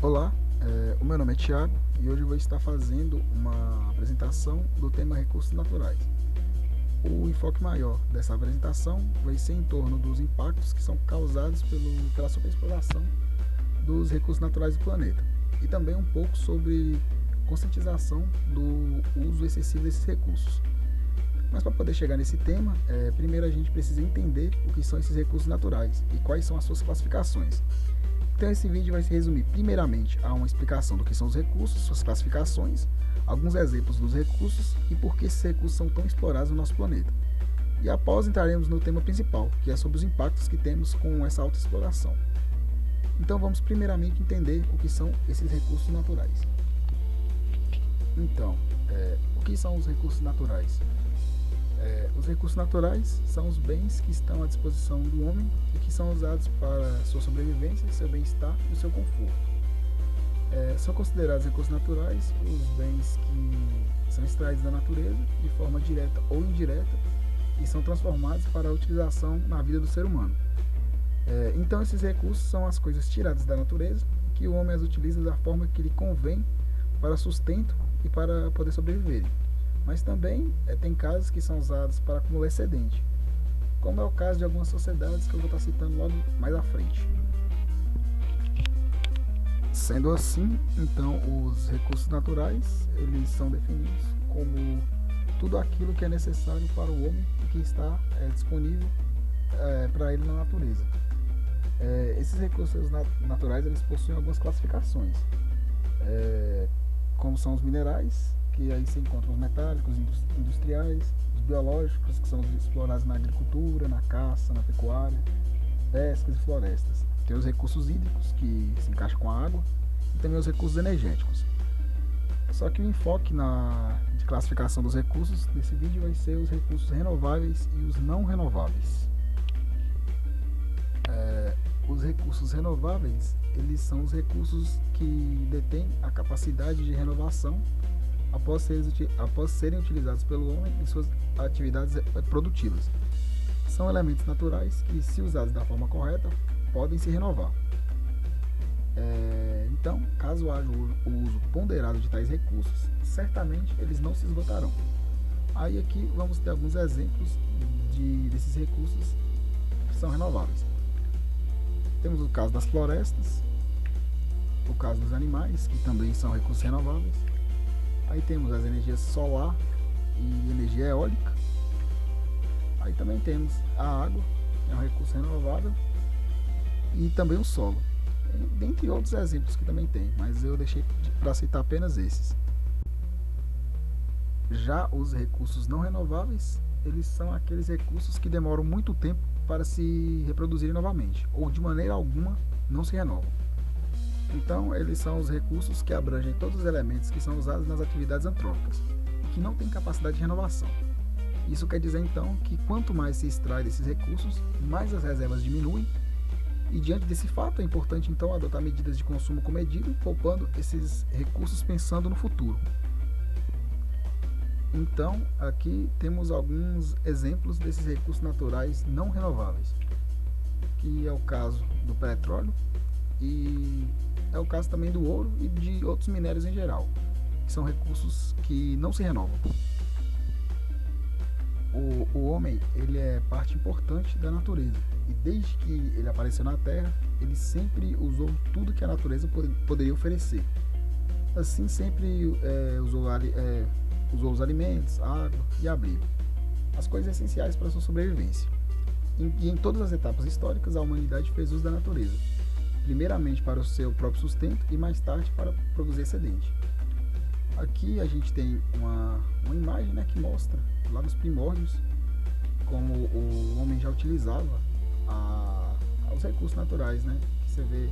Olá, o meu nome é Thiago e hoje eu vou estar fazendo uma apresentação do tema recursos naturais. O enfoque maior dessa apresentação vai ser em torno dos impactos que são causados pela superexploração dos recursos naturais do planeta e também um pouco sobre conscientização do uso excessivo desses recursos. Mas para poder chegar nesse tema, primeiro a gente precisa entender o que são esses recursos naturais e quais são as suas classificações. Então esse vídeo vai se resumir primeiramente a uma explicação do que são os recursos, suas classificações, alguns exemplos dos recursos e por que esses recursos são tão explorados no nosso planeta. E após entraremos no tema principal, que é sobre os impactos que temos com essa alta exploração. Então vamos primeiramente entender o que são esses recursos naturais. Então, o que são os recursos naturais? Os recursos naturais são os bens que estão à disposição do homem e que são usados para sua sobrevivência, seu bem-estar e o seu conforto. São considerados recursos naturais os bens que são extraídos da natureza de forma direta ou indireta e são transformados para a utilização na vida do ser humano. Então esses recursos são as coisas tiradas da natureza que o homem as utiliza da forma que lhe convém para sustento e para poder sobreviver. Mas também tem casos que são usados para acumular excedente, como é o caso de algumas sociedades que eu vou estar citando logo mais à frente. Sendo assim, então os recursos naturais eles são definidos como tudo aquilo que é necessário para o homem e que está disponível para ele na natureza. Esses recursos naturais eles possuem algumas classificações, como são os minerais, que aí se encontram os metálicos, industriais, os biológicos, que são explorados na agricultura, na caça, na pecuária, pescas e florestas. Tem os recursos hídricos, que se encaixam com a água, e também os recursos energéticos. Só que o enfoque de classificação dos recursos desse vídeo vai ser os recursos renováveis e os não renováveis. Os recursos renováveis, eles são os recursos que detêm a capacidade de renovação após serem utilizados pelo homem em suas atividades produtivas. São elementos naturais que, se usados da forma correta, podem se renovar. Então, caso haja o uso ponderado de tais recursos, certamente eles não se esgotarão. Aí aqui vamos ter alguns exemplos desses recursos que são renováveis. Temos o caso das florestas, o caso dos animais, que também são recursos renováveis. Aí temos as energias solar e energia eólica. Aí também temos a água, que é um recurso renovável, e também o solo. Dentre outros exemplos que também tem, mas eu deixei para citar apenas esses. Já os recursos não renováveis, eles são aqueles recursos que demoram muito tempo para se reproduzirem novamente, ou de maneira alguma não se renovam. Então, eles são os recursos que abrangem todos os elementos que são usados nas atividades antrópicas e que não têm capacidade de renovação. Isso quer dizer, então, que quanto mais se extrai desses recursos, mais as reservas diminuem, e diante desse fato é importante, então, adotar medidas de consumo comedido, poupando esses recursos pensando no futuro. Então, aqui temos alguns exemplos desses recursos naturais não renováveis, que é o caso do petróleo e é o caso também do ouro e de outros minérios em geral, que são recursos que não se renovam. O homem ele é parte importante da natureza e desde que ele apareceu na Terra, ele sempre usou tudo que a natureza poderia oferecer. Assim, sempre usou os alimentos, a água e abrigo, as coisas essenciais para a sua sobrevivência. E em todas as etapas históricas, a humanidade fez uso da natureza, primeiramente para o seu próprio sustento e mais tarde para produzir excedente. Aqui a gente tem uma imagem, né, que mostra lá nos primórdios como o homem já utilizava os recursos naturais, né? Que você vê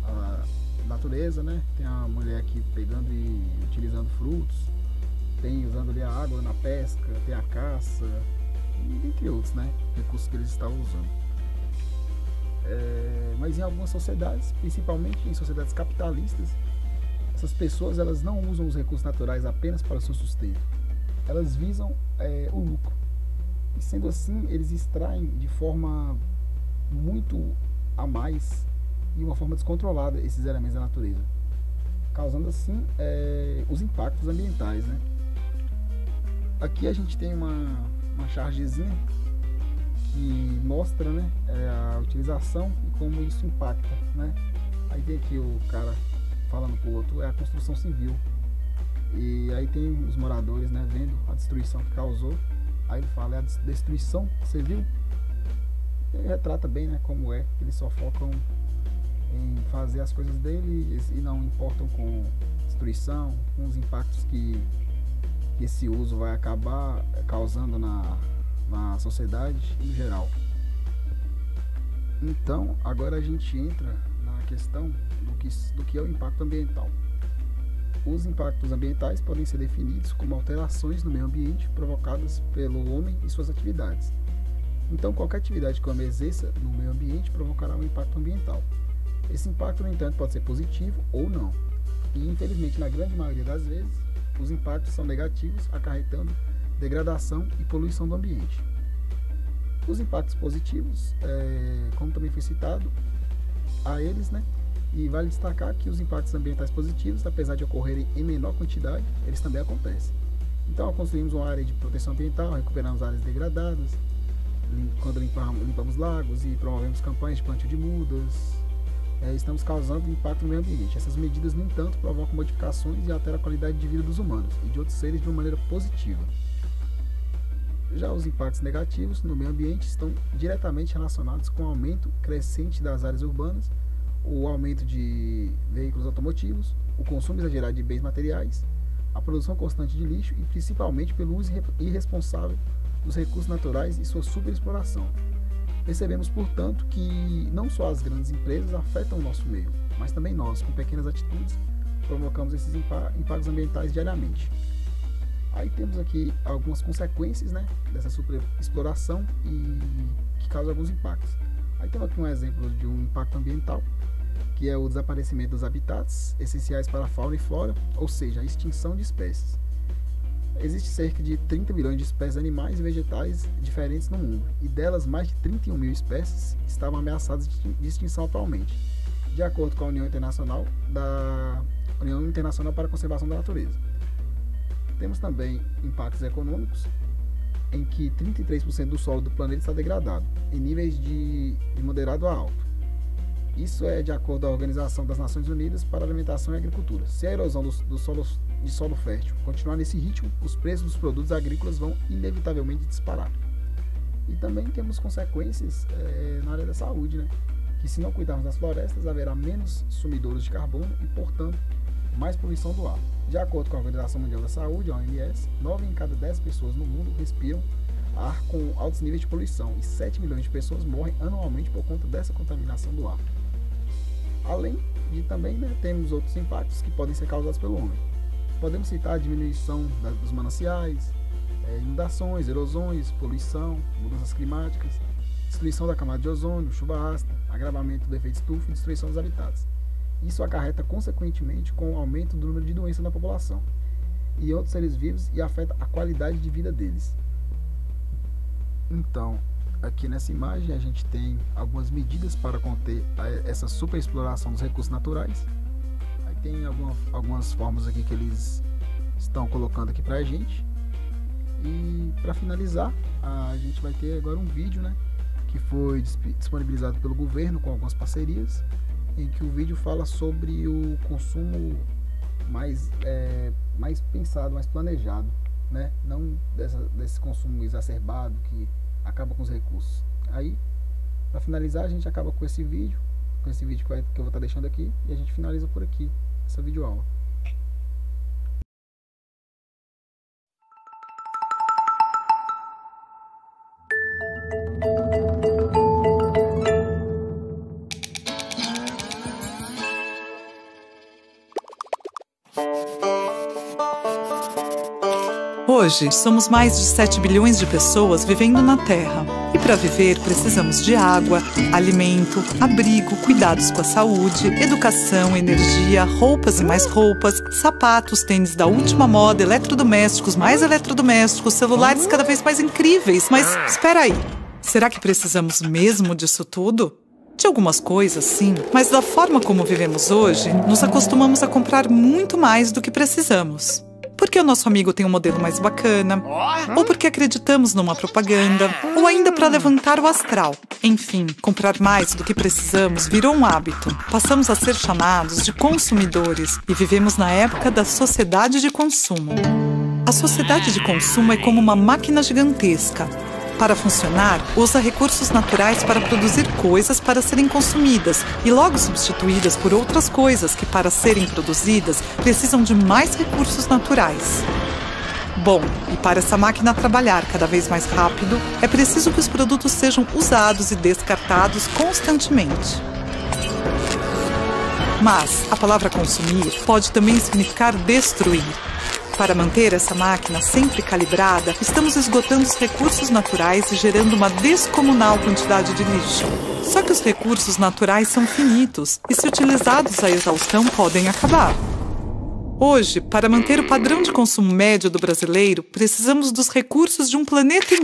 a natureza, né? Tem a mulher aqui pegando e utilizando frutos, tem usando ali a água na pesca, tem a caça e entre outros, né, recursos que eles estavam usando. Mas em algumas sociedades, principalmente em sociedades capitalistas, essas pessoas elas não usam os recursos naturais apenas para o seu sustento, elas visam o lucro. E sendo assim, eles extraem de forma muito a mais de uma forma descontrolada esses elementos da natureza, causando assim os impactos ambientais, né? Aqui a gente tem uma chargezinha que mostra, né, a utilização e como isso impacta, né? Aí tem aqui o cara falando pro outro, é a construção civil. E aí tem os moradores, né, vendo a destruição que causou. Aí ele fala, é a destruição civil. Ele retrata bem, né, como é que eles só focam em fazer as coisas deles e não importam com destruição, com os impactos que esse uso vai acabar causando na sociedade em geral. Então, agora a gente entra na questão do que é o impacto ambiental. Os impactos ambientais podem ser definidos como alterações no meio ambiente provocadas pelo homem e suas atividades. Então, qualquer atividade que o homem exerça no meio ambiente provocará um impacto ambiental. Esse impacto, no entanto, pode ser positivo ou não. E, infelizmente, na grande maioria das vezes, os impactos são negativos, acarretando degradação e poluição do ambiente. Os impactos positivos, como também foi citado, a eles, né? E vale destacar que os impactos ambientais positivos, apesar de ocorrerem em menor quantidade, eles também acontecem. Então, ao construirmos uma área de proteção ambiental, recuperamos áreas degradadas, quando limpamos lagos e promovemos campanhas de plantio de mudas, estamos causando impacto no meio ambiente. Essas medidas, no entanto, provocam modificações e alteram a qualidade de vida dos humanos e de outros seres de uma maneira positiva. Já os impactos negativos no meio ambiente estão diretamente relacionados com o aumento crescente das áreas urbanas, o aumento de veículos automotivos, o consumo exagerado de bens materiais, a produção constante de lixo e principalmente pelo uso irresponsável dos recursos naturais e sua superexploração. Percebemos, portanto, que não só as grandes empresas afetam o nosso meio, mas também nós, com pequenas atitudes, provocamos esses impactos ambientais diariamente. Aí temos aqui algumas consequências, né, dessa superexploração e que causam alguns impactos. Aí temos aqui um exemplo de um impacto ambiental, que é o desaparecimento dos habitats essenciais para a fauna e flora, ou seja, a extinção de espécies. Existe cerca de 30 milhões de espécies animais e vegetais diferentes no mundo, e delas mais de 31 mil espécies estavam ameaçadas de extinção atualmente, de acordo com a União Internacional para a Conservação da Natureza. Temos também impactos econômicos, em que 33% do solo do planeta está degradado, em níveis de moderado a alto. Isso é de acordo com a Organização das Nações Unidas para a Alimentação e Agricultura. Se a erosão de solo fértil continuar nesse ritmo, os preços dos produtos agrícolas vão inevitavelmente disparar. E também temos consequências na área da saúde, né? Que se não cuidarmos das florestas, haverá menos sumidouros de carbono e, portanto, mais poluição do ar. De acordo com a Organização Mundial da Saúde, a OMS, 9 em cada 10 pessoas no mundo respiram ar com altos níveis de poluição e 7 milhões de pessoas morrem anualmente por conta dessa contaminação do ar. Além de também, né, temos outros impactos que podem ser causados pelo homem. Podemos citar a diminuição dos mananciais, inundações, erosões, poluição, mudanças climáticas, destruição da camada de ozônio, chuva ácida, agravamento do efeito estufa e destruição dos habitats. Isso acarreta consequentemente com o aumento do número de doenças na população e outros seres vivos e afeta a qualidade de vida deles. Então, aqui nessa imagem a gente tem algumas medidas para conter essa superexploração dos recursos naturais. Aí tem algumas formas aqui que eles estão colocando aqui pra gente. E para finalizar, a gente vai ter agora um vídeo, né, que foi disponibilizado pelo governo com algumas parcerias, em que o vídeo fala sobre o consumo mais pensado, mais planejado, né? Não desse consumo exacerbado que acaba com os recursos. Aí, para finalizar, a gente acaba com esse vídeo que eu vou estar deixando aqui, e a gente finaliza por aqui essa videoaula. Hoje, somos mais de 7 bilhões de pessoas vivendo na Terra. E para viver, precisamos de água, alimento, abrigo, cuidados com a saúde, educação, energia, roupas e mais roupas, sapatos, tênis da última moda, eletrodomésticos, mais eletrodomésticos, celulares cada vez mais incríveis. Mas espera aí, será que precisamos mesmo disso tudo? De algumas coisas, sim, mas da forma como vivemos hoje, nos acostumamos a comprar muito mais do que precisamos. Porque o nosso amigo tem um modelo mais bacana, ou porque acreditamos numa propaganda, ou ainda para levantar o astral. Enfim, comprar mais do que precisamos virou um hábito. Passamos a ser chamados de consumidores e vivemos na época da sociedade de consumo. A sociedade de consumo é como uma máquina gigantesca. Para funcionar, usa recursos naturais para produzir coisas para serem consumidas e logo substituídas por outras coisas que, para serem produzidas, precisam de mais recursos naturais. Bom, e para essa máquina trabalhar cada vez mais rápido, é preciso que os produtos sejam usados e descartados constantemente. Mas a palavra consumir pode também significar destruir. Para manter essa máquina sempre calibrada, estamos esgotando os recursos naturais e gerando uma descomunal quantidade de lixo. Só que os recursos naturais são finitos e, se utilizados à exaustão, podem acabar. Hoje, para manter o padrão de consumo médio do brasileiro, precisamos dos recursos de 1,5 planeta.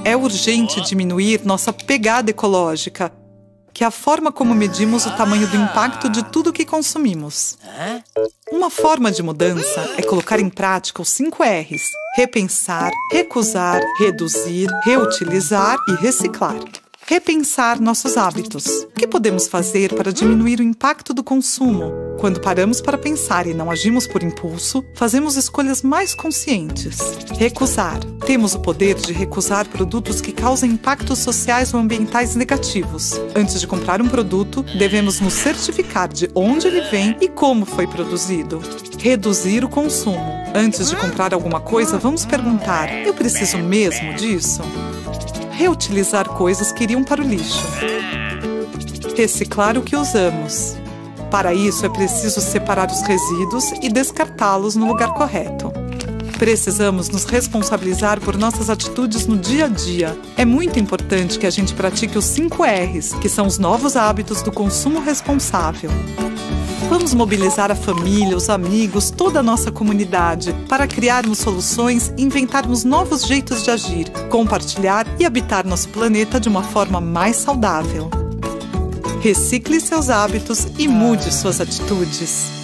É urgente diminuir nossa pegada ecológica, que é a forma como medimos o tamanho do impacto de tudo que consumimos. Uma forma de mudança é colocar em prática os 5 R's: repensar, recusar, reduzir, reutilizar e reciclar. Repensar nossos hábitos. O que podemos fazer para diminuir o impacto do consumo? Quando paramos para pensar e não agimos por impulso, fazemos escolhas mais conscientes. Recusar. Temos o poder de recusar produtos que causam impactos sociais ou ambientais negativos. Antes de comprar um produto, devemos nos certificar de onde ele vem e como foi produzido. Reduzir o consumo. Antes de comprar alguma coisa, vamos perguntar: eu preciso mesmo disso? Reutilizar coisas que iriam para o lixo. Reciclar o que usamos. Para isso, é preciso separar os resíduos e descartá-los no lugar correto. Precisamos nos responsabilizar por nossas atitudes no dia a dia. É muito importante que a gente pratique os 5 R's, que são os novos hábitos do consumo responsável. Vamos mobilizar a família, os amigos, toda a nossa comunidade para criarmos soluções e inventarmos novos jeitos de agir, compartilhar e habitar nosso planeta de uma forma mais saudável. Recicle seus hábitos e mude suas atitudes.